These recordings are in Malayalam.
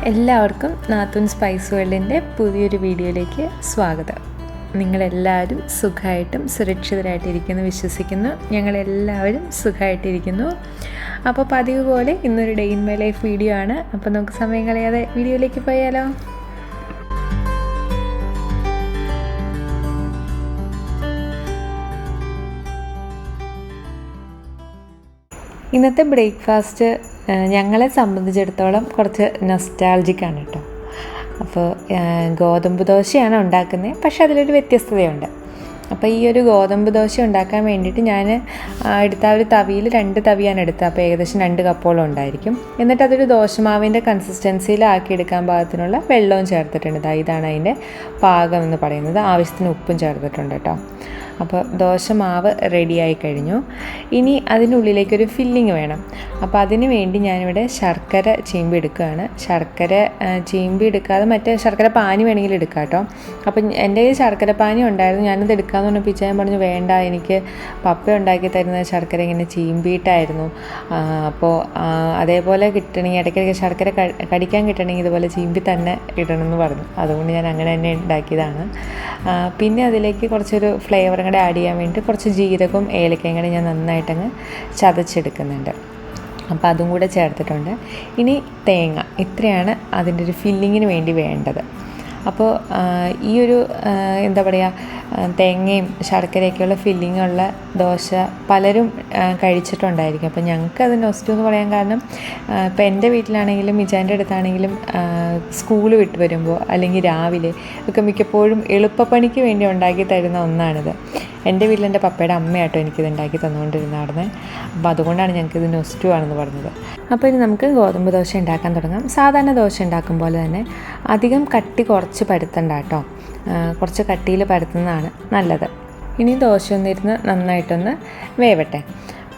എല്ലാവർക്കും നാത്തൂൻ സ്പൈസ് വേൾഡിൻ്റെ പുതിയൊരു വീഡിയോയിലേക്ക് സ്വാഗതം. നിങ്ങളെല്ലാവരും സുഖമായിട്ടും സുരക്ഷിതരായിട്ടിരിക്കുന്നു വിശ്വസിക്കുന്നു. ഞങ്ങളെല്ലാവരും സുഖമായിട്ടിരിക്കുന്നു. അപ്പോൾ പതിവ് പോലെ ഇന്നൊരു day in my life video ആണ്. അപ്പോൾ നമുക്ക് സമയം കളയാതെ വീഡിയോയിലേക്ക് പോയാലോ. ഇന്നത്തെ ബ്രേക്ക്ഫാസ്റ്റ് ഞങ്ങളെ സംബന്ധിച്ചിടത്തോളം കുറച്ച് നൊസ്റ്റാൾജിക്കാണ് കേട്ടോ. അപ്പോൾ ഗോതമ്പ് ദോശയാണ് ഉണ്ടാക്കുന്നത്, പക്ഷേ അതിലൊരു വ്യത്യസ്തതയുണ്ട്. അപ്പോൾ ഈ ഒരു ഗോതമ്പ് ദോശ ഉണ്ടാക്കാൻ വേണ്ടിയിട്ട് ഞാൻ എടുത്ത ഒരു തവിയിൽ 2 തവിയാണ് എടുത്തത്. അപ്പോൾ ഏകദേശം 2 കപ്പോളം ഉണ്ടായിരിക്കും. എന്നിട്ട് അതൊരു ദോശമാവിൻ്റെ കൺസിസ്റ്റൻസിയിലാക്കിയെടുക്കാൻ പാകത്തിനുള്ള വെള്ളവും ചേർത്തിട്ടുണ്ട്. ഇതാണ് അതിൻ്റെ പാകം എന്ന് പറയുന്നത്. ആവശ്യത്തിന് ഉപ്പും ചേർത്തിട്ടുണ്ട് കേട്ടോ. അപ്പോൾ ദോശമാവ് റെഡിയായി കഴിഞ്ഞു. ഇനി അതിനുള്ളിലേക്കൊരു ഫില്ലിങ് വേണം. അപ്പോൾ അതിന് വേണ്ടി ഞാനിവിടെ ശർക്കര ചീമ്പി എടുക്കുകയാണ്. ശർക്കര ചീമ്പി എടുക്കാതെ മറ്റേ ശർക്കര പാനി വേണമെങ്കിൽ എടുക്കാം കേട്ടോ. അപ്പം എൻ്റെ കയ്യിൽ ശർക്കര പാനി ഉണ്ടായിരുന്നു. ഞാനത് എടുക്കാമെന്ന് പറഞ്ഞപ്പോൾ ഞാൻ പറഞ്ഞു വേണ്ട, എനിക്ക് പപ്പ ഉണ്ടാക്കി തരുന്ന ശർക്കര ഇങ്ങനെ ചീമ്പിയിട്ടായിരുന്നു. അപ്പോൾ അതേപോലെ കിട്ടണമെങ്കിൽ ഇടയ്ക്കിടയ്ക്ക് ശർക്കര കടിക്കാൻ കിട്ടണമെങ്കിൽ ഇതുപോലെ ചീമ്പി തന്നെ ഇടണമെന്ന് പറഞ്ഞു. അതുകൊണ്ട് ഞാൻ അങ്ങനെ തന്നെ ഉണ്ടാക്കിയതാണ്. പിന്നെ അതിലേക്ക് കുറച്ചൊരു ഫ്ലേവർ കൂടെ ആഡ് ചെയ്യാൻ വേണ്ടി കുറച്ച് ജീരകവും ഏലക്കയും കൂടെ ഞാൻ നന്നായിട്ടങ്ങ് ചതച്ചെടുക്കുന്നുണ്ട്. അപ്പോൾ അതും കൂടെ ചേർത്തിട്ടുണ്ട്. ഇനി തേങ്ങ, ഇത്രയാണ് അതിൻ്റെ ഒരു ഫില്ലിങ്ങിന് വേണ്ടി വേണ്ടത്. അപ്പോൾ ഈ ഒരു എന്താ പറയുക, തേങ്ങയും ശർക്കരയൊക്കെയുള്ള ഫില്ലിങ്ങുള്ള ദോശ പലരും കഴിച്ചിട്ടുണ്ടായിരിക്കും. അപ്പോൾ ഞങ്ങൾക്കത് നൊസ്റ്റു എന്ന് പറയാൻ കാരണം, ഇപ്പോൾ എൻ്റെ വീട്ടിലാണെങ്കിലും മിജാൻ്റെ അടുത്താണെങ്കിലും സ്കൂൾ വിട്ട് വരുമ്പോൾ അല്ലെങ്കിൽ രാവിലെ ഒക്കെ മിക്കപ്പോഴും എളുപ്പപ്പണിക്ക് വേണ്ടി ഉണ്ടാക്കി തരുന്ന ഒന്നാണിത്. എൻ്റെ വീട്ടിൽ എൻ്റെ പപ്പയുടെ അമ്മയാട്ടോ എനിക്കിത് ഉണ്ടാക്കി തന്നുകൊണ്ടിരുന്നായിരുന്നേ. അപ്പോൾ അതുകൊണ്ടാണ് ഞങ്ങൾക്കിത് നൊസ്റ്റു ആണെന്ന് പറഞ്ഞത്. അപ്പോൾ ഇനി നമുക്ക് ഗോതമ്പ് ദോശ ഉണ്ടാക്കാൻ തുടങ്ങാം. സാധാരണ ദോശ ഉണ്ടാക്കും പോലെ തന്നെ അധികം കട്ടി കുറച്ച് പരത്തണ്ട കേട്ടോ. കുറച്ച് കട്ടിയിൽ പരത്തുന്നതാണ് നല്ലത്. ഇനി ദോശ ഒന്നിരുന്ന് നന്നായിട്ടൊന്ന് വേവട്ടെ.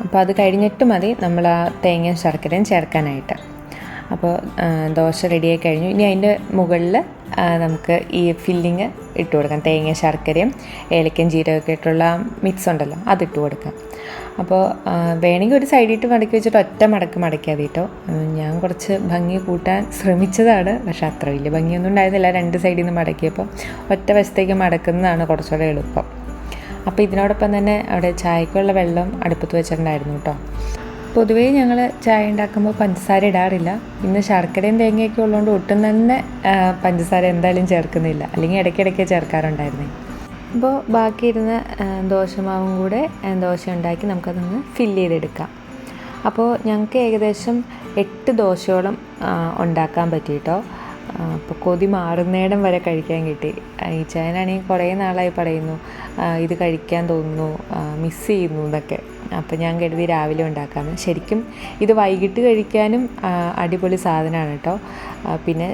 അപ്പോൾ അത് കഴിഞ്ഞിട്ട് മതി നമ്മൾ ആ തേങ്ങയും ശർക്കരയും ചേർക്കാനായിട്ട്. അപ്പോൾ ദോശ റെഡിയായി കഴിഞ്ഞു. ഇനി അതിൻ്റെ മുകളിൽ നമുക്ക് ഈ ഫില്ലിങ് ഇട്ട് കൊടുക്കാം. തേങ്ങ ശർക്കരയും ഏലക്കയും ജീരകമൊക്കെ ഇട്ടുള്ള മിക്സ് ഉണ്ടല്ലോ, അതിട്ട് കൊടുക്കാം. അപ്പോൾ വേണമെങ്കിൽ ഒരു സൈഡിട്ട് മടക്കി വെച്ചിട്ട് ഒറ്റ മടക്കിയാൽ കേട്ടോ. ഞാൻ കുറച്ച് ഭംഗി കൂട്ടാൻ ശ്രമിച്ചതാണ്, പക്ഷേ അത്ര വലിയ ഭംഗിയൊന്നും ഉണ്ടായിരുന്നില്ല. 2 സൈഡിൽ നിന്ന് മടക്കിയപ്പോൾ ഒറ്റ വശത്തേക്ക് മടക്കുന്നതാണ് കുറച്ചുകൂടെ എളുപ്പം. അപ്പോൾ ഇതിനോടൊപ്പം തന്നെ അവിടെ ചായക്കുള്ള വെള്ളം അടുപ്പത്ത് വെച്ചിട്ടുണ്ടായിരുന്നു കേട്ടോ. പൊതുവേ ഞങ്ങൾ ചായ ഉണ്ടാക്കുമ്പോൾ പഞ്ചസാര ഇടാറില്ല. ഇന്ന് ശർക്കരയും തേങ്ങയൊക്കെ ഉള്ളതുകൊണ്ട് ഒട്ടും തന്നെ പഞ്ചസാര എന്തായാലും ചേർക്കുന്നില്ല, അല്ലെങ്കിൽ ഇടയ്ക്കിടയ്ക്ക് ചേർക്കാറുണ്ടായിരുന്നേ. അപ്പോൾ ബാക്കിയിരുന്ന ദോശമാവും കൂടെ ദോശ ഉണ്ടാക്കി നമുക്കതൊന്ന് ഫില്ല് ചെയ്തെടുക്കാം. അപ്പോൾ ഞങ്ങൾക്ക് ഏകദേശം 8 ദോശയോളം ഉണ്ടാക്കാൻ പറ്റിയിട്ടോ. അപ്പോൾ കൊതി മാറുന്നേടം വരെ കഴിക്കാൻ കിട്ടി. ഈ ചായനാണെങ്കിൽ കുറേ നാളായി പറയുന്നു ഇത് കഴിക്കാൻ തോന്നുന്നു, മിസ് ചെയ്യുന്നു എന്നൊക്കെ. അപ്പോൾ ഞാൻ കരുതി രാവിലെ ഉണ്ടാക്കാമെന്ന്. ശരിക്കും ഇത് വൈകിട്ട് കഴിക്കാനും അടിപൊളി സാധനമാണ് കേട്ടോ. പിന്നെ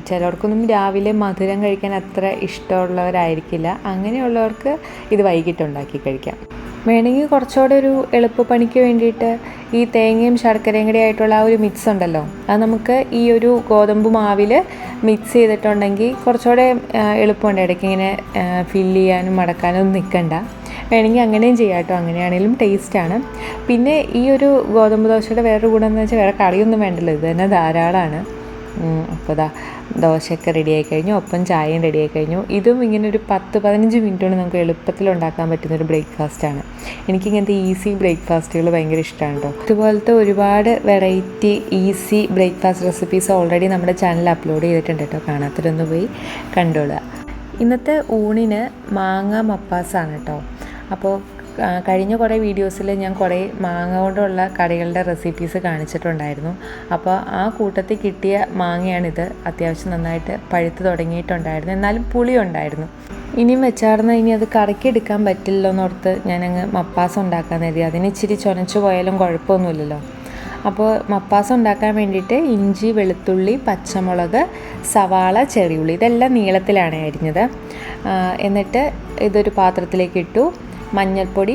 ചിലർക്കൊന്നും രാവിലെ മധുരം കഴിക്കാൻ അത്ര ഇഷ്ടമുള്ളവരായിരിക്കില്ല. അങ്ങനെയുള്ളവർക്ക് ഇത് വൈകിട്ട് ഉണ്ടാക്കി കഴിക്കാം. വേണമെങ്കിൽ കുറച്ചുകൂടെ ഒരു എളുപ്പപ്പണിക്ക് വേണ്ടിയിട്ട് ഈ തേങ്ങയും ശർക്കരയും കൂടെ ആയിട്ടുള്ള ആ ഒരു മിക്സ് ഉണ്ടല്ലോ, അത് നമുക്ക് ഈ ഒരു ഗോതമ്പ് മാവിൽ മിക്സ് ചെയ്തിട്ടുണ്ടെങ്കിൽ കുറച്ചുകൂടെ എളുപ്പമുണ്ട്. ഇടയ്ക്ക് ഇങ്ങനെ ഫില്ല് ചെയ്യാനും മടക്കാനും ഒന്നും നിൽക്കണ്ട. വേണമെങ്കിൽ അങ്ങനെയും ചെയ്യാം കേട്ടോ. അങ്ങനെയാണെങ്കിലും ടേസ്റ്റാണ്. പിന്നെ ഈ ഒരു ഗോതമ്പ് ദോശയുടെ വേറൊരു ഗുണം എന്ന് വെച്ചാൽ വേറെ കറിയൊന്നും വേണ്ടല്ലോ, ഇത് തന്നെ ധാരാളമാണ്. അപ്പോൾ ദോശയൊക്കെ റെഡിയായി കഴിഞ്ഞു, ഒപ്പം ചായയും റെഡിയായി കഴിഞ്ഞു. ഇതും ഇങ്ങനെ ഒരു 10-15 മിനിറ്റ് കൊണ്ട് നമുക്ക് എളുപ്പത്തിൽ ഉണ്ടാക്കാൻ പറ്റുന്നൊരു ബ്രേക്ക്ഫാസ്റ്റാണ്. എനിക്കിങ്ങനത്തെ ഈസി ബ്രേക്ക്ഫാസ്റ്റുകൾ ഭയങ്കര ഇഷ്ടമാണ് കേട്ടോ. ഇതുപോലത്തെ ഒരുപാട് variety easy breakfast recipes already നമ്മുടെ ചാനലിൽ അപ്ലോഡ് ചെയ്തിട്ടുണ്ട് കേട്ടോ. കാണാത്തവരൊന്ന് പോയി കണ്ടോളുക. ഇന്നത്തെ ഊണിന് മാങ്ങ മപ്പാസാണ് കേട്ടോ. അപ്പോൾ കഴിഞ്ഞ കുറേ വീഡിയോസിൽ ഞാൻ കുറേ മാങ്ങ കൊണ്ടുള്ള കറികളുടെ റെസിപ്പീസ് കാണിച്ചിട്ടുണ്ടായിരുന്നു. അപ്പോൾ ആ കൂട്ടത്തിൽ കിട്ടിയ മാങ്ങയാണിത്. അത്യാവശ്യം നന്നായിട്ട് പഴുത്ത് തുടങ്ങിയിട്ടുണ്ടായിരുന്നു, എന്നാലും പുളി ഉണ്ടായിരുന്നു. ഇനിയും വെച്ചാർന്ന് ഇനി അത് കറിക്കെടുക്കാൻ പറ്റില്ലല്ലോ എന്നോർത്ത് ഞാനങ്ങ് മപ്പാസ് ഉണ്ടാക്കാൻ കരുതി. അതിന് ഇച്ചിരി ചൊനച്ചു പോയാലും കുഴപ്പമൊന്നുമില്ലല്ലോ. അപ്പോൾ മപ്പാസ് ഉണ്ടാക്കാൻ വേണ്ടിയിട്ട് ഇഞ്ചി, വെളുത്തുള്ളി, പച്ചമുളക്, സവാള, ചെറിയുള്ളി ഇതെല്ലാം നീളത്തിലാണ് അരിഞ്ഞത്. എന്നിട്ട് ഇതൊരു പാത്രത്തിലേക്ക് ഇട്ടു. മഞ്ഞൾപ്പൊടി,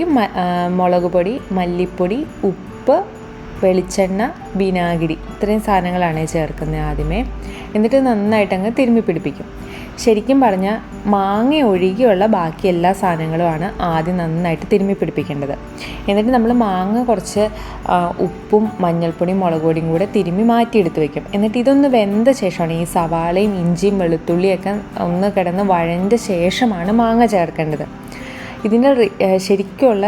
മുളക് പൊടി, മല്ലിപ്പൊടി, ഉപ്പ്, വെളിച്ചെണ്ണ, വിനാഗിരി ഇത്രയും സാധനങ്ങളാണ് ചേർക്കുന്നത് ആദ്യമേ. എന്നിട്ട് നന്നായിട്ടങ്ങ് തിരുമ്മി പിടിപ്പിക്കും. ശരിക്കും പറഞ്ഞാൽ മാങ്ങ ഒഴികെയുള്ള ബാക്കി എല്ലാ സാധനങ്ങളുമാണ് ആദ്യം നന്നായിട്ട് തിരുമ്മി പിടിപ്പിക്കേണ്ടത്. എന്നിട്ട് നമ്മൾ മാങ്ങ കുറച്ച് ഉപ്പും മഞ്ഞൾപ്പൊടിയും മുളക് പൊടിയും കൂടെ തിരുമ്മി മാറ്റിയെടുത്ത് വയ്ക്കും. എന്നിട്ട് ഇതൊന്ന് വെന്ത ശേഷമാണ് ഈ സവാളയും ഇഞ്ചിയും വെളുത്തുള്ളിയൊക്കെ ഒന്ന് കിടന്ന് വഴണ്ട ശേഷമാണ് മാങ്ങ ചേർക്കേണ്ടത്. ഇതിൻ്റെ ശരിക്കുള്ള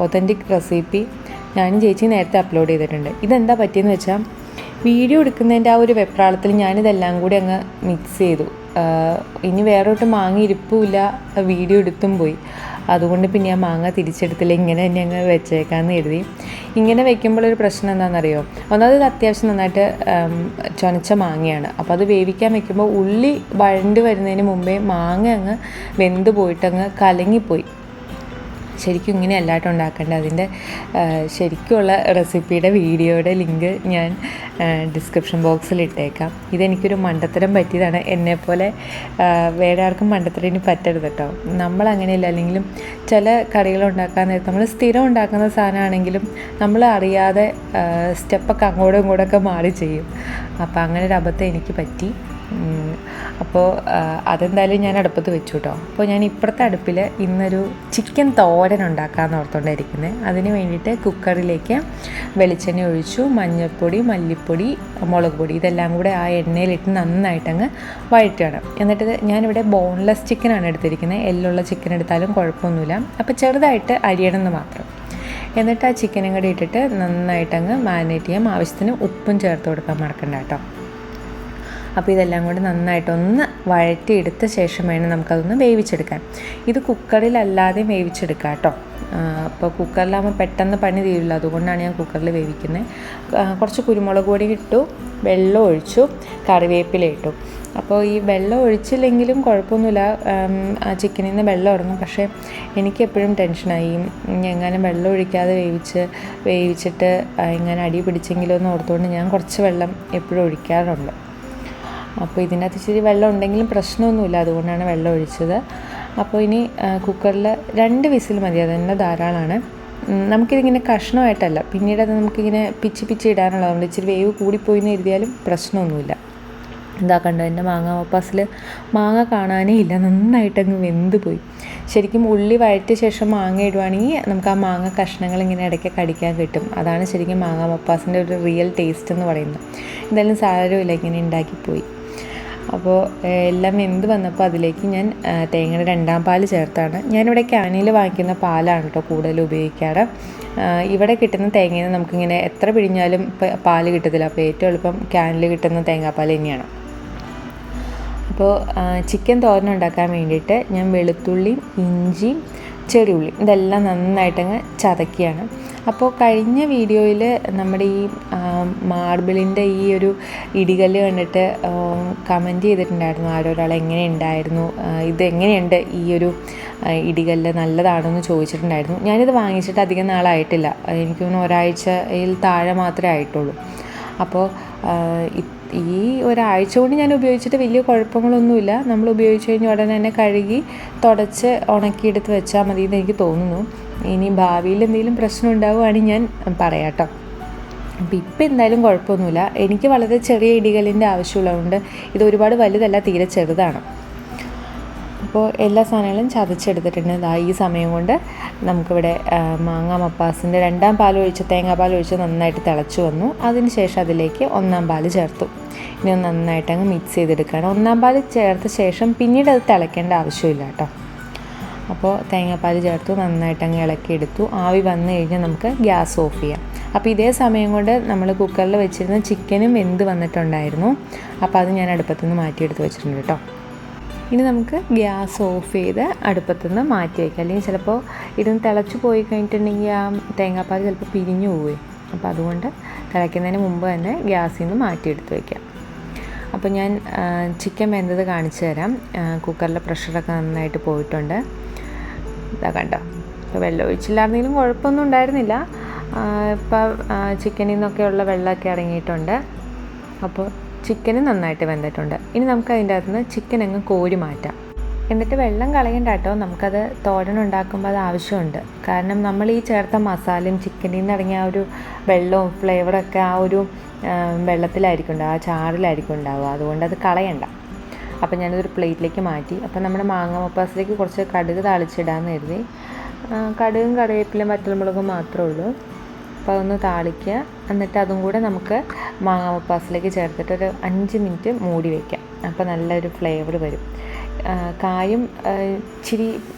ഒതൻറ്റിക് റെസിപ്പി ഞാനും ചേച്ചി നേരത്തെ അപ്ലോഡ് ചെയ്തിട്ടുണ്ട്. ഇതെന്താ പറ്റിയെന്ന് വെച്ചാൽ വീഡിയോ എടുക്കുന്നതിൻ്റെ ആ ഒരു വെപ്രാളത്തിൽ ഞാനിതെല്ലാം കൂടി അങ്ങ് മിക്സ് ചെയ്തു. ഇനി വേറൊട്ട് മാങ്ങ ഇരിപ്പില്ല, വീഡിയോ എടുത്തും പോയി. അതുകൊണ്ട് പിന്നെ ആ മാങ്ങ തിരിച്ചെടുത്തില്ല, ഇങ്ങനെ തന്നെ അങ്ങ് വെച്ചേക്കാമെന്ന് കരുതി. ഇങ്ങനെ വെക്കുമ്പോഴൊരു പ്രശ്നം എന്താണെന്നറിയോ, ഒന്നാമത് അത്യാവശ്യം നന്നായിട്ട് ചൊനച്ച മാങ്ങയാണ്. അപ്പോൾ അത് വേവിക്കാൻ വെക്കുമ്പോൾ ഉള്ളി വഴണ്ട് വരുന്നതിന് മുമ്പേ മാങ്ങ അങ്ങ് വെന്ത് പോയിട്ടങ്ങ് കലങ്ങിപ്പോയി. ശരിക്കും ഇങ്ങനെ അല്ലാട്ടോ ഉണ്ടാക്കേണ്ടത്. അതിൻ്റെ ശരിക്കുള്ള റെസിപ്പിയുടെ വീഡിയോയുടെ ലിങ്ക് ഞാൻ ഡിസ്ക്രിപ്ഷൻ ബോക്സിൽ ഇട്ടേക്കാം. ഇതെനിക്കൊരു മണ്ടത്തരം പറ്റിയതാണ്. എന്നെപ്പോലെ വേറെ ആർക്കും മണ്ടത്തരം ഇനി പറ്റരുത് കേട്ടോ. നമ്മളങ്ങനെയല്ല. അല്ലെങ്കിലും ചില കറികൾ ഉണ്ടാക്കാൻ നേരത്ത് നമ്മൾ സ്ഥിരം ഉണ്ടാക്കുന്ന സാധനമാണെങ്കിലും നമ്മൾ അറിയാതെ സ്റ്റെപ്പൊക്കെ അങ്ങോട്ടും ഇങ്ങോട്ടൊക്കെ മാറി ചെയ്യും. അപ്പോൾ അങ്ങനെ ഒരു അബദ്ധം എനിക്ക് പറ്റി. അപ്പോൾ അതെന്തായാലും ഞാൻ അടുപ്പത്ത് വെച്ചു കേട്ടോ. അപ്പോൾ ഞാൻ ഇപ്പുറത്തെ അടുപ്പിൽ ഇന്നൊരു ചിക്കൻ തോരൻ ഉണ്ടാക്കാമെന്ന് ഓർത്തുകൊണ്ടിരിക്കുന്നത്. അതിന് വേണ്ടിയിട്ട് കുക്കറിലേക്ക് വെളിച്ചെണ്ണ ഒഴിച്ചു. മഞ്ഞൾപ്പൊടി, മല്ലിപ്പൊടി, മുളക് പൊടി ഇതെല്ലാം കൂടെ ആ എണ്ണയിലിട്ട് നന്നായിട്ടങ്ങ് വഴറ്റുകയാണ്. എന്നിട്ട് ഞാനിവിടെ ബോൺലെസ് ചിക്കനാണ് എടുത്തിരിക്കുന്നത്. എല്ലുള്ള ചിക്കൻ എടുത്താലും കുഴപ്പമൊന്നുമില്ല. അപ്പോൾ ചെറുതായിട്ട് അരിയണമെന്ന് മാത്രം. എന്നിട്ട് ആ ചിക്കനും കൂടി ഇട്ടിട്ട് നന്നായിട്ടങ്ങ് മാരിനേറ്റ് ചെയ്യാം. ആവശ്യത്തിന് ഉപ്പും ചേർത്ത് കൊടുക്കാൻ മറക്കണ്ട കേട്ടോ. അപ്പോൾ ഇതെല്ലാം കൂടി നന്നായിട്ടൊന്ന് വഴറ്റിയെടുത്ത ശേഷം വേണം നമുക്കതൊന്ന് വേവിച്ചെടുക്കാൻ. ഇത് കുക്കറിലല്ലാതെ വേവിച്ചെടുക്കാം കേട്ടോ. അപ്പോൾ കുക്കറിലാകുമ്പോൾ പെട്ടെന്ന് പണി തീരില്ല, അതുകൊണ്ടാണ് ഞാൻ കുക്കറിൽ വേവിക്കുന്നത്. കുറച്ച് കുരുമുളക് പൊടി ഇട്ടു, വെള്ളം ഒഴിച്ചു, കറിവേപ്പില ഇട്ടു. അപ്പോൾ ഈ വെള്ളം ഒഴിച്ചില്ലെങ്കിലും കുഴപ്പമൊന്നുമില്ല, ആ ചിക്കനിൽ നിന്ന് വെള്ളം ഇറങ്ങും. പക്ഷേ എനിക്കെപ്പോഴും ടെൻഷനായി, എങ്ങാനും വെള്ളം ഒഴിക്കാതെ വേവിച്ചിട്ട് ഇങ്ങനെ അടി പിടിച്ചെങ്കിലോ എന്ന് ഓർത്തുകൊണ്ട് ഞാൻ കുറച്ച് വെള്ളം എപ്പോഴും ഒഴിക്കാറുണ്ട്. അപ്പോൾ ഇതിനകത്ത് ഇച്ചിരി വെള്ളം ഉണ്ടെങ്കിലും പ്രശ്നമൊന്നുമില്ല, അതുകൊണ്ടാണ് വെള്ളം ഒഴിച്ചത്. അപ്പോൾ ഇനി കുക്കറിൽ 2 വിസിൽ മതി, അതുതന്നെ ധാരാളമാണ്. നമുക്കിതിങ്ങനെ കഷ്ണമായിട്ടല്ല, പിന്നീട് അത് നമുക്കിങ്ങനെ പിച്ചി ഇടാനുള്ളതുകൊണ്ട് ഇച്ചിരി വേവ് കൂടിപ്പോയി എന്ന് എഴുതിയാലും പ്രശ്നമൊന്നുമില്ല. എന്താ കണ്ടോ, എൻ്റെ മാങ്ങ മപ്പാസിൽ മാങ്ങ കാണാനേ ഇല്ല, നന്നായിട്ടങ്ങ് വെന്ത് പോയി. ശരിക്കും ഉള്ളി വഴറ്റിയ ശേഷം മാങ്ങ ഇടുവാണെങ്കിൽ നമുക്ക് ആ മാങ്ങ കഷ്ണങ്ങൾ ഇങ്ങനെ ഇടയ്ക്ക് കടിക്കാൻ കിട്ടും. അതാണ് ശരിക്കും മാങ്ങ മപ്പാസിൻ്റെ ഒരു റിയൽ ടേസ്റ്റ് എന്ന് പറയുന്നത്. എന്തായാലും സാരമില്ല, ഇങ്ങനെ ഉണ്ടാക്കിപ്പോയി. അപ്പോൾ എല്ലാം വെന്ത് വന്നപ്പോൾ അതിലേക്ക് ഞാൻ തേങ്ങയുടെ 2ാം പാൽ ചേർത്താണ്. ഞാനിവിടെ ക്യാനിൽ വാങ്ങിക്കുന്ന പാലാണ് കേട്ടോ കൂടുതൽ ഉപയോഗിക്കാറ്. ഇവിടെ കിട്ടുന്ന തേങ്ങയിൽ നിന്ന് നമുക്കിങ്ങനെ എത്ര പിഴിഞ്ഞാലും പാൽ കിട്ടത്തില്ല. അപ്പോൾ ഏറ്റവും എളുപ്പം ക്യാനിൽ കിട്ടുന്ന തേങ്ങാപ്പാൽ തന്നെയാണ്. അപ്പോൾ ചിക്കൻ തോരൻ ഉണ്ടാക്കാൻ വേണ്ടിയിട്ട് ഞാൻ വെളുത്തുള്ളിയും ഇഞ്ചിയും ചെറിയുള്ളിയും ഇതെല്ലാം നന്നായിട്ടങ്ങ് ചതക്കുകയാണ്. അപ്പോൾ കഴിഞ്ഞ വീഡിയോയിൽ നമ്മുടെ ഈ മാർബിളിൻ്റെ ഈ ഒരു ഇടികല്ല് കണ്ടിട്ട് കമൻറ്റ് ചെയ്തിട്ടുണ്ടായിരുന്നു ആരൊരാൾ, എങ്ങനെ ഉണ്ടായിരുന്നു, ഇതെങ്ങനെയുണ്ട് ഈ ഒരു ഇടികല്ല്, നല്ലതാണോ എന്ന് ചോദിച്ചിട്ടുണ്ടായിരുന്നു. ഞാനിത് വാങ്ങിച്ചിട്ട് അധികം നാളായിട്ടില്ല, എനിക്ക് തോന്നുന്നു ഒരാഴ്ചയിൽ താഴെ മാത്രമേ ആയിട്ടുള്ളൂ. അപ്പോൾ ഈ ഒരാഴ്ച കൊണ്ട് ഞാൻ ഉപയോഗിച്ചിട്ട് വലിയ കുഴപ്പങ്ങളൊന്നുമില്ല. നമ്മൾ ഉപയോഗിച്ച് കഴിഞ്ഞ് ഉടനെ തന്നെ കഴുകി തുടച്ച് ഉണക്കിയെടുത്ത് വെച്ചാൽ മതി എന്ന് എനിക്ക് തോന്നുന്നു. ഇനി ഭാവിയിൽ എന്തെങ്കിലും പ്രശ്നം ഉണ്ടാവുകയാണെങ്കിൽ ഞാൻ പറയാം കേട്ടോ. അപ്പോൾ ഇപ്പം എന്തായാലും കുഴപ്പമൊന്നുമില്ല. എനിക്ക് വളരെ ചെറിയ ഇടികല്ലിൻ്റെ ആവശ്യമുള്ളതുകൊണ്ട് ഇത് ഒരുപാട് വലുതല്ല, തീരെ ചെറുതാണ്. അപ്പോൾ എല്ലാ സാധനങ്ങളും ചതച്ചെടുത്തിട്ടുണ്ട്. ഈ സമയം കൊണ്ട് നമുക്കിവിടെ മാങ്ങ മപ്പാസിൻ്റെ 2ാം പാൽ ഒഴിച്ച് തേങ്ങാപ്പാൽ ഒഴിച്ച് നന്നായിട്ട് തിളച്ച് വന്നു. അതിന് ശേഷം അതിലേക്ക് 1ാം പാൽ ചേർത്തു. ഇനി ഒന്ന് നന്നായിട്ട് അങ്ങ് മിക്സ് ചെയ്തെടുക്കുകയാണ്. 1ാം പാൽ ചേർത്ത ശേഷം പിന്നീട് അത് തിളയ്ക്കേണ്ട ആവശ്യമില്ല കേട്ടോ. അപ്പോൾ തേങ്ങാപ്പാൽ ചേർത്തു, നന്നായിട്ട് അങ്ങ് ഇളക്കിയെടുത്തു. ആവി വന്നു കഴിഞ്ഞാൽ നമുക്ക് ഗ്യാസ് ഓഫ് ചെയ്യാം. അപ്പോൾ ഇതേ സമയം കൊണ്ട് നമ്മൾ കുക്കറിൽ വെച്ചിരുന്ന ചിക്കനും വെന്ത് വന്നിട്ടുണ്ടായിരുന്നു. അപ്പോൾ അത് ഞാൻ അടുപ്പത്തുനിന്ന് മാറ്റിയെടുത്ത് വെച്ചിട്ടുണ്ട് കേട്ടോ. ഇനി നമുക്ക് ഗ്യാസ് ഓഫ് ചെയ്ത് അടുപ്പത്തുനിന്ന് മാറ്റി വയ്ക്കാം. അല്ലെങ്കിൽ ചിലപ്പോൾ ഇതൊന്ന് തിളച്ച് പോയി കഴിഞ്ഞിട്ടുണ്ടെങ്കിൽ ആ തേങ്ങാപ്പാൽ ചിലപ്പോൾ പിരിഞ്ഞു പോവുകയും. അപ്പോൾ അതുകൊണ്ട് തിളയ്ക്കുന്നതിന് മുമ്പ് തന്നെ ഗ്യാസിൽ നിന്ന് മാറ്റിയെടുത്ത് വയ്ക്കാം. അപ്പോൾ ഞാൻ ചിക്കൻ വെന്തത് കാണിച്ചു തരാം. കുക്കറിലെ പ്രഷറൊക്കെ നന്നായിട്ട് പോയിട്ടുണ്ട്. ഇതാ കണ്ടോ, ഇപ്പോൾ വെള്ളം ഒഴിച്ചില്ലായിരുന്നെങ്കിലും കുഴപ്പമൊന്നും ഉണ്ടായിരുന്നില്ല. ഇപ്പോൾ ചിക്കനിൽ നിന്നൊക്കെയുള്ള വെള്ളമൊക്കെ ഇറങ്ങിയിട്ടുണ്ട്. അപ്പോൾ ചിക്കന് നന്നായിട്ട് വെന്തിട്ടുണ്ട്. ഇനി നമുക്ക് അതിൻ്റെ അകത്ത് നിന്ന് ചിക്കൻ അങ്ങ് കോരി മാറ്റാം. എന്നിട്ട് വെള്ളം കളയണ്ട കേട്ടോ, നമുക്കത് തോരൻ ഉണ്ടാക്കുമ്പോൾ അത് ആവശ്യമുണ്ട്. കാരണം നമ്മൾ ഈ ചേർത്ത മസാലയും ചിക്കനിൽ നിന്ന് ഇറങ്ങിയ ആ ഒരു വെള്ളവും ഫ്ലേവറൊക്കെ ആ ഒരു വെള്ളത്തിലായിരിക്കും ഉണ്ടാവുക, ആ ചാറിലായിരിക്കും ഉണ്ടാവുക. അതുകൊണ്ട് അത് കളയണ്ട. അപ്പോൾ ഞാനതൊരു പ്ലേറ്റിലേക്ക് മാറ്റി. അപ്പോൾ നമ്മുടെ മാങ്ങ മപ്പാസിലേക്ക് കുറച്ച് കടുക് താളിച്ചിടാമെന്ന് കരുതി. കടുകും കറിവേപ്പിലയും വറ്റൽമുളകും മാത്രമേ ഉള്ളൂ. അപ്പോൾ അതൊന്ന് താളിക്കുക. എന്നിട്ട് അതും കൂടെ നമുക്ക് മാങ്ങ മപ്പാസിലേക്ക് ചേർത്തിട്ട് ഒരു 5 മിനിറ്റ് മൂടി വയ്ക്കാം. അപ്പോൾ നല്ലൊരു ഫ്ലേവർ വരും. കായും ഇച്ചിരി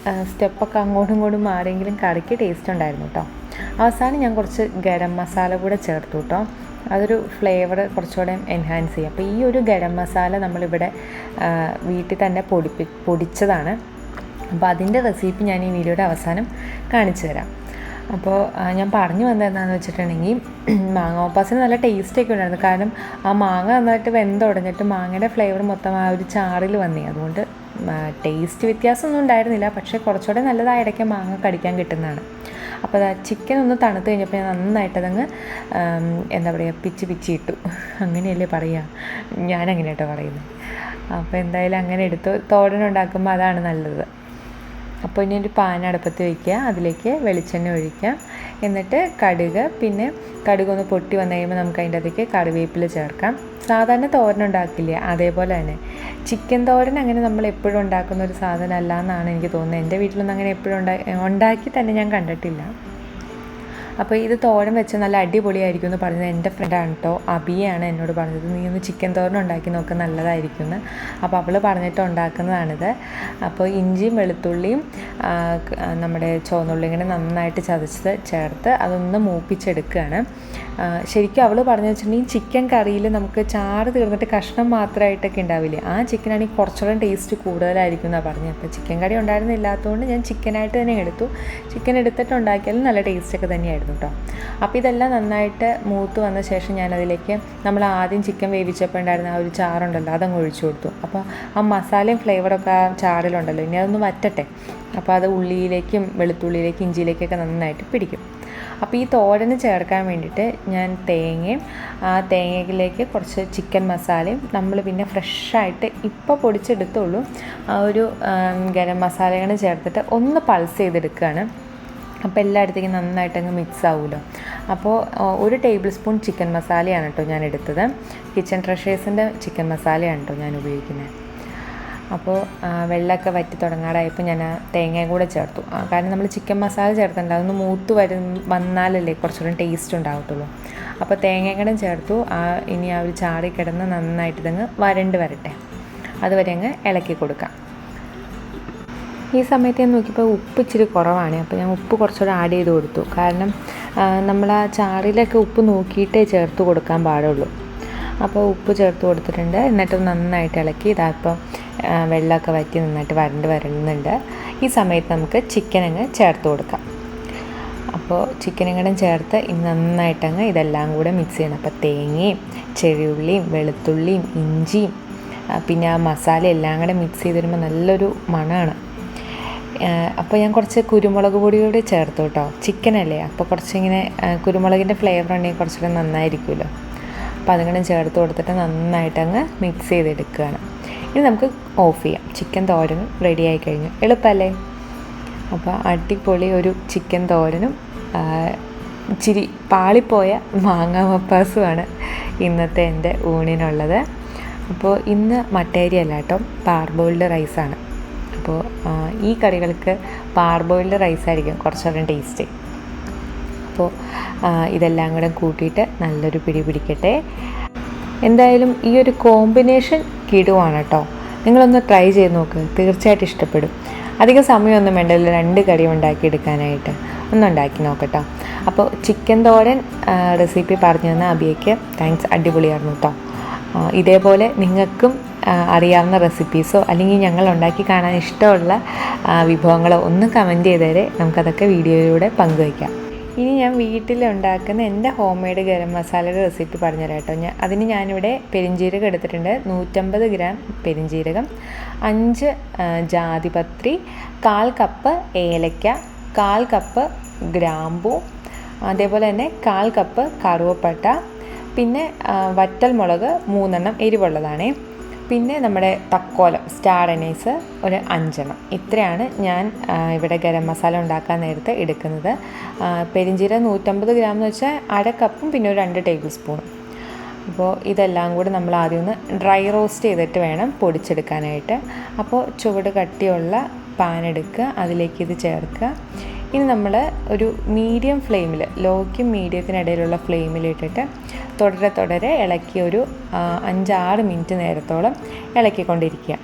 സ്റ്റെപ്പൊക്കെ അങ്ങോട്ടും ഇങ്ങോട്ടും മാറിയെങ്കിലും കറിക്ക് ടേസ്റ്റ് ഉണ്ടായിരുന്നു കേട്ടോ. അവസാനം ഞാൻ കുറച്ച് ഗരം മസാല കൂടെ ചേർത്തു കേട്ടോ. അതൊരു ഫ്ലേവർ കുറച്ചുകൂടെ എൻഹാൻസ് ചെയ്യും. അപ്പോൾ ഈ ഒരു ഗരം മസാല നമ്മളിവിടെ വീട്ടിൽ തന്നെ പൊടിച്ചതാണ്. അപ്പോൾ അതിൻ്റെ റെസിപ്പി ഞാൻ ഈ വീഡിയോയുടെ അവസാനം കാണിച്ചു തരാം. അപ്പോൾ ഞാൻ പറഞ്ഞു വന്നത് എന്താണെന്ന് വെച്ചിട്ടുണ്ടെങ്കിൽ, മാങ്ങ മപ്പാസിന് നല്ല ടേസ്റ്റൊക്കെ ഉണ്ടായിരുന്നു. കാരണം ആ മാങ്ങ നന്നായിട്ട് വെന്തുടഞ്ഞിട്ട് മാങ്ങയുടെ ഫ്ലേവർ മൊത്തം ആ ഒരു ചാറിൽ വന്നേ. അതുകൊണ്ട് ടേസ്റ്റ് വ്യത്യാസമൊന്നും ഉണ്ടായിരുന്നില്ല. പക്ഷേ കുറച്ചുകൂടെ നല്ലതായ ഇടയ്ക്ക് മാങ്ങ കടിക്കാൻ കിട്ടുന്നതാണ്. അപ്പോൾ ചിക്കൻ ഒന്ന് തണുത്ത് കഴിഞ്ഞപ്പോൾ ഞാൻ നന്നായിട്ടതങ്ങ് എന്താ പറയുക പിച്ചി ഇട്ടു. അങ്ങനെയല്ലേ പറയുക, ഞാനങ്ങനെ കേട്ടോ പറയുന്നത്. അപ്പോൾ എന്തായാലും അങ്ങനെ എടുത്തു. തോരൻ ഉണ്ടാക്കുമ്പോൾ അതാണ് നല്ലത്. അപ്പോൾ ഇനി ഒരു പാൻ അടുപ്പത്ത് വയ്ക്കുക, അതിലേക്ക് വെളിച്ചെണ്ണ ഒഴിക്കുക. എന്നിട്ട് പിന്നെ കടുകൊന്ന് പൊട്ടി വന്നു കഴിയുമ്പോൾ നമുക്ക് അതിൻ്റെ അകത്തേക്ക് കറിവേപ്പില ചേർക്കാം. സാധാരണ തോരൻ ഉണ്ടാക്കില്ലേ അതേപോലെ തന്നെ. ചിക്കൻ തോരൻ അങ്ങനെ നമ്മൾ എപ്പോഴും ഉണ്ടാക്കുന്ന ഒരു സാധനം അല്ല എന്നാണ് എനിക്ക് തോന്നുന്നത്. എൻ്റെ വീട്ടിലൊന്നും അങ്ങനെ എപ്പോഴും ഉണ്ടാക്കി തന്നെ ഞാൻ കണ്ടിട്ടില്ല. അപ്പോൾ ഇത് തോരൻ വെച്ച് നല്ല അടിപൊളിയായിരിക്കും എന്ന് പറഞ്ഞത് എൻ്റെ ഫ്രണ്ടാണ് കേട്ടോ, അബിയാണ് എന്നോട് പറഞ്ഞത്. നീ ഒന്ന് ചിക്കൻ തോരൻ ഉണ്ടാക്കി നോക്ക്, നല്ലതായിരിക്കും എന്ന്. അപ്പോൾ അവൾ പറഞ്ഞിട്ട് ഉണ്ടാക്കുന്നതാണിത്. അപ്പോൾ ഇഞ്ചിയും വെളുത്തുള്ളിയും നമ്മുടെ ചുവന്നുള്ളി ഇങ്ങനെ നന്നായിട്ട് ചതച്ച് ചേർത്ത് അതൊന്ന് മൂപ്പിച്ചെടുക്കുകയാണ്. ശരിക്കും അവൾ പറഞ്ഞു വെച്ചിട്ടുണ്ടെങ്കിൽ ചിക്കൻ കറിയിൽ നമുക്ക് ചാറ് തീർന്നിട്ട് കഷ്ണം മാത്രമായിട്ടൊക്കെ ഉണ്ടാവില്ലേ, ആ ചിക്കനാണെങ്കിൽ കുറച്ചുകൂടെ ടേസ്റ്റ് കൂടുതലായിരിക്കും എന്നാണ് പറഞ്ഞത്. അപ്പോൾ ചിക്കൻ കറി ഉണ്ടായിരുന്നില്ലാത്തതുകൊണ്ട് ഞാൻ ചിക്കനായിട്ട് തന്നെ എടുത്തു. ചിക്കൻ എടുത്തിട്ട് ഉണ്ടാക്കിയാലും നല്ല ടേസ്റ്റൊക്കെ തന്നെയായിരുന്നു കേട്ടോ. അപ്പോൾ ഇതെല്ലാം നന്നായിട്ട് മൂത്ത് വന്ന ശേഷം ഞാനതിലേക്ക് നമ്മൾ ആദ്യം ചിക്കൻ വേവിച്ചപ്പോൾ ഉണ്ടായിരുന്ന ആ ഒരു ചാറുണ്ടല്ലോ അതങ്ങ് ഒഴിച്ചു കൊടുത്തു. അപ്പോൾ ആ മസാലയും ഫ്ലേവറൊക്കെ ആ ചാറിലുണ്ടല്ലോ, ഇനി അതൊന്ന് വറ്റട്ടെ. അപ്പോൾ അത് ഉള്ളിയിലേക്കും വെളുത്തുള്ളിയിലേക്കും ഇഞ്ചിയിലേക്കൊക്കെ നന്നായിട്ട് പിടിക്കും. അപ്പോൾ ഈ തോരന് ചേർക്കാൻ വേണ്ടിയിട്ട് ഞാൻ തേങ്ങയും ആ തേങ്ങയിലേക്ക് കുറച്ച് ചിക്കൻ മസാലയും നമ്മൾ പിന്നെ ഫ്രഷായിട്ട് ഇപ്പോൾ പൊടിച്ചെടുത്തുള്ളൂ ആ ഒരു ഗരം മസാലകൾ ചേർത്തിട്ട് ഒന്ന് പൾസ് ചെയ്തെടുക്കുകയാണ്. അപ്പോൾ എല്ലായിടത്തേക്കും നന്നായിട്ടങ്ങ് മിക്സ് ആവുമല്ലോ. അപ്പോൾ 1 ടേബിൾ സ്പൂൺ ചിക്കൻ മസാലയാണ് കേട്ടോ ഞാൻ എടുത്തത്. കിച്ചൺ ട്രഷേഴ്സിൻ്റെ ചിക്കൻ മസാലയാണ് കേട്ടോ ഞാൻ ഉപയോഗിക്കുന്നത്. അപ്പോൾ വെള്ളമൊക്കെ വറ്റി തുടങ്ങാറായപ്പോൾ ഞാൻ ആ തേങ്ങയും കൂടെ ചേർത്തു. കാരണം നമ്മൾ ചിക്കൻ മസാല ചേർത്തിട്ടുണ്ട്, അതൊന്ന് മൂത്ത് വന്നാലല്ലേ കുറച്ചുകൂടെ ടേസ്റ്റ് ഉണ്ടാകത്തുള്ളൂ. അപ്പോൾ തേങ്ങയും കൂടെ ചേർത്തു. ഇനി ആ ഒരു ചാറി കിടന്ന് നന്നായിട്ട് ഇതങ്ങ് വരട്ടെ. അതുവരെ അങ്ങ് ഇളക്കി കൊടുക്കാം. ഈ സമയത്ത് ഞാൻ നോക്കിയപ്പോൾ ഉപ്പ് ഇച്ചിരി കുറവാണ്. അപ്പോൾ ഞാൻ ഉപ്പ് കുറച്ചുകൂടെ ആഡ് ചെയ്ത് കൊടുത്തു. കാരണം നമ്മൾ ആ ചാറിലൊക്കെ ഉപ്പ് നോക്കിയിട്ടേ ചേർത്ത് കൊടുക്കാൻ പാടുള്ളൂ. അപ്പോൾ ഉപ്പ് ചേർത്ത് കൊടുത്തിട്ടുണ്ട്. എന്നിട്ട് നന്നായിട്ട് ഇളക്കി. ഇതാപ്പോൾ വെള്ളമൊക്കെ വറ്റി നന്നായിട്ട് വരുന്നുണ്ട്. ഈ സമയത്ത് നമുക്ക് ചിക്കൻ അങ്ങ് ചേർത്ത് കൊടുക്കാം. അപ്പോൾ ചിക്കനും കൂടെ ചേർത്ത് നന്നായിട്ടങ്ങ് ഇതെല്ലാം കൂടെ മിക്സ് ചെയ്യണം. അപ്പോൾ തേങ്ങയും ചെറിയുള്ളിയും വെളുത്തുള്ളിയും ഇഞ്ചിയും പിന്നെ ആ മസാല എല്ലാം കൂടെ മിക്സ് ചെയ്ത് വരുമ്പോൾ നല്ലൊരു മണമാണ്. അപ്പോൾ ഞാൻ കുറച്ച് കുരുമുളക് പൊടി കൂടി ചേർത്തു കേട്ടോ. ചിക്കനല്ലേ, അപ്പോൾ കുറച്ചിങ്ങനെ കുരുമുളകിൻ്റെ ഫ്ലേവർ ഉണ്ടെങ്കിൽ കുറച്ചുകൂടെ നന്നായിരിക്കുമല്ലോ. അപ്പോൾ അതിങ്ങനെ ചേർത്ത് കൊടുത്തിട്ട് നന്നായിട്ടങ്ങ് മിക്സ് ചെയ്തെടുക്കുകയാണ്. ഇനി നമുക്ക് ഓഫ് ചെയ്യാം. ചിക്കൻ തോരനും റെഡിയായി കഴിഞ്ഞു. എളുപ്പമല്ലേ? അപ്പോൾ അടിപൊളി ഒരു ചിക്കൻ തോരനും ഇച്ചിരി പാളിപ്പോയ മാങ്ങ മപ്പാസുമാണ് ഇന്നത്തെ എൻ്റെ ഊണിനുള്ളത്. അപ്പോൾ ഇന്ന് മട്ടേരി അല്ല കേട്ടോ, പാർബോയിൽഡ് റൈസാണ്. അപ്പോൾ ഈ കറികൾക്ക് പാർബോയിൽഡ് റൈസായിരിക്കും കുറച്ചുകൂടെ ടേസ്റ്റ്. അപ്പോൾ ഇതെല്ലാം കൂടെ കൂട്ടിയിട്ട് നല്ലൊരു പിടിക്കട്ടെ. എന്തായാലും ഈ ഒരു കോമ്പിനേഷൻ കിടുവാണ് കേട്ടോ. നിങ്ങളൊന്ന് ട്രൈ ചെയ്ത് നോക്ക്, തീർച്ചയായിട്ടും ഇഷ്ടപ്പെടും. അധികം സമയമൊന്നും വേണ്ടല്ലോ 2 കറി ഉണ്ടാക്കിയെടുക്കാനായിട്ട്. ഒന്നുണ്ടാക്കി നോക്കട്ടോ. അപ്പോൾ ചിക്കൻ തോരൻ റെസിപ്പി പറഞ്ഞു തന്ന അബിയയ്ക്ക് താങ്ക്സ്, അടിപൊളിയായിരുന്നു കേട്ടോ. ഇതേപോലെ നിങ്ങൾക്കും അറിയാവുന്ന റെസിപ്പീസോ അല്ലെങ്കിൽ ഞങ്ങൾ ഉണ്ടാക്കി കാണാൻ ഇഷ്ടമുള്ള വിഭവങ്ങളോ ഒന്ന് കമൻറ്റ് ചെയ്തേരെ നമുക്കതൊക്കെ വീഡിയോയിലൂടെ പങ്കുവയ്ക്കാം. ഇനി ഞാൻ വീട്ടിലുണ്ടാക്കുന്ന എൻ്റെ ഹോം മെയ്ഡ് ഗരം മസാലയുടെ റെസിപ്പി പറഞ്ഞുതരാം കേട്ടോ. അതിന് ഞാനിവിടെ പെരിഞ്ജീരകം എടുത്തിട്ടുണ്ട്. 150 ഗ്രാം പെരിഞ്ജീരകം, 5 ജാതിപത്രി, 1/4 കപ്പ് ഏലക്ക, 1/4 കപ്പ് ഗ്രാമ്പൂ, അതേപോലെ തന്നെ 1/4 കപ്പ് കറുവപ്പട്ട, പിന്നെ വറ്റൽ മുളക് 3 എരിവുള്ളതാണേ, പിന്നെ നമ്മുടെ തക്കോലം സ്റ്റാർ അനീസ് ഒരു 5 എണ്ണം. ഇത്രയാണ് ഞാൻ ഇവിടെ ഗരം മസാല ഉണ്ടാക്കാൻ നേരത്തെ എടുക്കുന്നത്. പെരിഞ്ജീരകം 150 ഗ്രാം എന്ന് വെച്ചാൽ 1/2 കപ്പും പിന്നെ ഒരു 2 ടേബിൾ സ്പൂണും. അപ്പോൾ ഇതെല്ലാം കൂടി നമ്മൾ ആദ്യം ഒന്ന് ഡ്രൈ റോസ്റ്റ് ചെയ്തിട്ട് വേണം പൊടിച്ചെടുക്കാനായിട്ട്. അപ്പോൾ ചുവട് കട്ടിയുള്ള പാൻ എടുക്കുക, അതിലേക്ക് ഇത് ചേർക്കുക. ഇനി നമ്മൾ ഒരു മീഡിയം ഫ്ലെയിമിൽ, ലോയ്ക്കും മീഡിയത്തിനിടയിലുള്ള ഫ്ലെയിമിലിട്ടിട്ട് തുടരെ ഇളക്കി ഒരു 5-6 മിനിറ്റ് നേരത്തോളം ഇളക്കിക്കൊണ്ടിരിക്കുക.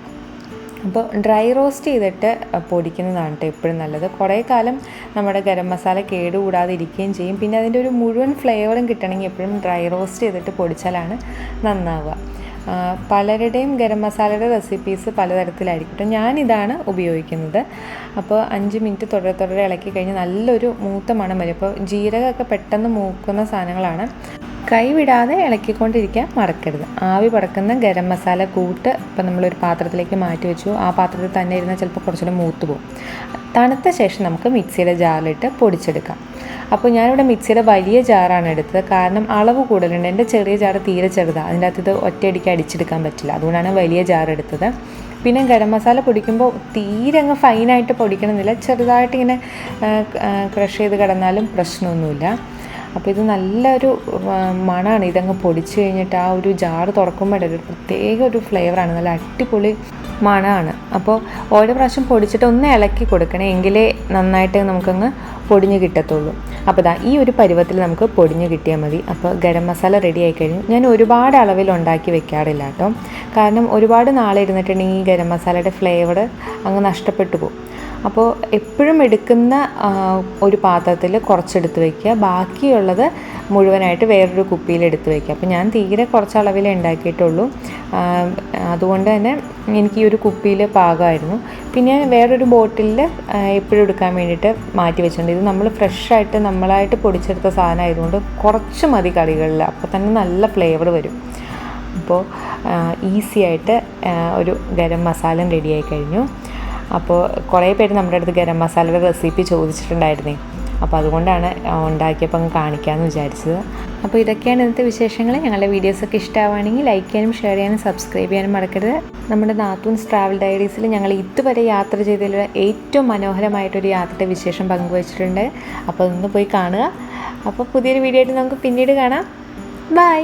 അപ്പോൾ ഡ്രൈ റോസ്റ്റ് ചെയ്തിട്ട് പൊടിക്കുന്നതാണ് കേട്ടോ എപ്പോഴും നല്ലത്. കുറേ കാലം നമ്മുടെ ഗരം മസാല കേടുകൂടാതെ ഇരിക്കുകയും ചെയ്യും. പിന്നെ അതിൻ്റെ ഒരു മുഴുവൻ ഫ്ലേവറും കിട്ടണമെങ്കിൽ എപ്പോഴും ഡ്രൈ റോസ്റ്റ് ചെയ്തിട്ട് പൊടിച്ചാലാണ് നന്നാവുക. പലരുടെയും ഗരം മസാലയുടെ റെസിപ്പീസ് പലതരത്തിലായിരിക്കും കേട്ടോ. ഞാനിതാണ് ഉപയോഗിക്കുന്നത്. അപ്പോൾ 5 മിനിറ്റ് തുടരെ ഇളക്കി കഴിഞ്ഞ് നല്ലൊരു മൂത്ത മണം വരും. അപ്പോൾ ജീരകമൊക്കെ പെട്ടെന്ന് മൂക്കുന്ന സാധനങ്ങളാണ്. കൈവിടാതെ ഇളക്കിക്കൊണ്ടിരിക്കാൻ മറക്കരുത്. ആവി പറക്കുന്ന ഗരം മസാല കൂട്ട് ഇപ്പം നമ്മളൊരു പാത്രത്തിലേക്ക് മാറ്റി വെച്ചു. ആ പാത്രത്തിൽ തന്നെ ഇരുന്നാൽ ചിലപ്പോൾ കുറച്ചുകൂടെ മൂത്ത് പോകും. തണുത്ത ശേഷം നമുക്ക് മിക്സിയുടെ ജാറിലിട്ട് പൊടിച്ചെടുക്കാം. അപ്പോൾ ഞാനിവിടെ മിക്സിയുടെ വലിയ ജാറാണ് എടുത്തത്. കാരണം അളവ് കൂടുതലുണ്ട്. എൻ്റെ ചെറിയ ജാറ് തീരെ ചെറുതാണ്. അതിൻ്റെ അകത്ത് ഇത് ഒറ്റയടിക്ക് അടിച്ചെടുക്കാൻ പറ്റില്ല. അതുകൊണ്ടാണ് വലിയ ജാർ എടുത്തത്. പിന്നെ ഗരം മസാല പൊടിക്കുമ്പോൾ തീരെ അങ്ങ് ഫൈനായിട്ട് പൊടിക്കണമെന്നില്ല. ചെറുതായിട്ടിങ്ങനെ ക്രഷ് ചെയ്ത് കിടന്നാലും പ്രശ്നമൊന്നുമില്ല. അപ്പോൾ ഇത് നല്ലൊരു മണമാണ്. ഇതങ്ങ് പൊടിച്ച് കഴിഞ്ഞിട്ട് ആ ഒരു ജാറ് തുറക്കുമ്പോൾ ഒരു പ്രത്യേക ഒരു ഫ്ലേവറാണ്. നല്ല അടിപൊളി മണമാണ്. അപ്പോൾ ഓരോ പ്രാവശ്യം പൊടിച്ചിട്ട് ഒന്ന് ഇളക്കി കൊടുക്കണേ, എങ്കിലേ നന്നായിട്ട് നമുക്കങ്ങ് പൊടിഞ്ഞ് കിട്ടത്തുള്ളൂ. അപ്പോൾ ഈ ഒരു പരുവത്തിൽ നമുക്ക് പൊടിഞ്ഞ് കിട്ടിയാൽ മതി. അപ്പോൾ ഗരം മസാല റെഡി ആയി കഴിഞ്ഞു. ഞാൻ ഒരുപാട് അളവിൽ ഉണ്ടാക്കി വെക്കാറില്ല കേട്ടോ. കാരണം ഒരുപാട് നാളിരുന്നിട്ടുണ്ടെങ്കിൽ ഈ ഗരം മസാലയുടെ ഫ്ലേവർ അങ്ങ് നഷ്ടപ്പെട്ടു പോകും. അപ്പോൾ എപ്പോഴും എടുക്കുന്ന ഒരു പാത്രത്തിൽ കുറച്ചെടുത്ത് വയ്ക്കുക, ബാക്കിയുള്ളത് മുഴുവനായിട്ട് വേറൊരു കുപ്പിയിൽ എടുത്ത് വയ്ക്കുക. അപ്പോൾ ഞാൻ തീരെ കുറച്ച് അളവിലേ ഉണ്ടാക്കിയിട്ടുള്ളൂ. അതുകൊണ്ട് തന്നെ എനിക്ക് ഈ ഒരു കുപ്പിയിൽ പാകമായിരുന്നു. പിന്നെ വേറൊരു ബോട്ടിലിൽ എപ്പോഴും എടുക്കാൻ വേണ്ടിയിട്ട് മാറ്റി വെച്ചിട്ടുണ്ട്. ഇത് നമ്മൾ ഫ്രഷായിട്ട് നമ്മളായിട്ട് പൊടിച്ചെടുത്ത സാധനം ആയതുകൊണ്ട് കുറച്ച് മതി കറികളിൽ, അപ്പോൾ തന്നെ നല്ല ഫ്ലേവർ വരും. അപ്പോൾ ഈസി ആയിട്ട് ഒരു ഗരം മസാല റെഡിയായി കഴിഞ്ഞു. അപ്പോൾ കുറേ പേര് നമ്മുടെ അടുത്ത് ഗരം മസാലയുടെ റെസിപ്പി ചോദിച്ചിട്ടുണ്ടായിരുന്നേ. അപ്പോൾ അതുകൊണ്ടാണ് ഉണ്ടാക്കിയപ്പോൾ അങ്ങ് കാണിക്കാമെന്ന് വിചാരിച്ചത്. അപ്പോൾ ഇതൊക്കെയാണ് ഇന്നത്തെ വിശേഷങ്ങൾ. ഞങ്ങളുടെ വീഡിയോസൊക്കെ ഇഷ്ടമാവുകയാണെങ്കിൽ ലൈക്ക് ചെയ്യാനും ഷെയർ ചെയ്യാനും സബ്സ്ക്രൈബ് ചെയ്യാനും മറക്കരുത്. നമ്മുടെ നാത്തൂൻസ് ട്രാവൽ ഡയറീസിൽ ഞങ്ങൾ ഇതുവരെ യാത്ര ചെയ്തതിലുള്ള ഏറ്റവും മനോഹരമായിട്ടൊരു യാത്രയുടെ വിശേഷം പങ്കുവച്ചിട്ടുണ്ട്. അപ്പോൾ അതൊന്ന് പോയി കാണുക. അപ്പോൾ പുതിയൊരു വീഡിയോ ആയിട്ട് നമുക്ക് പിന്നീട് കാണാം. ബൈ.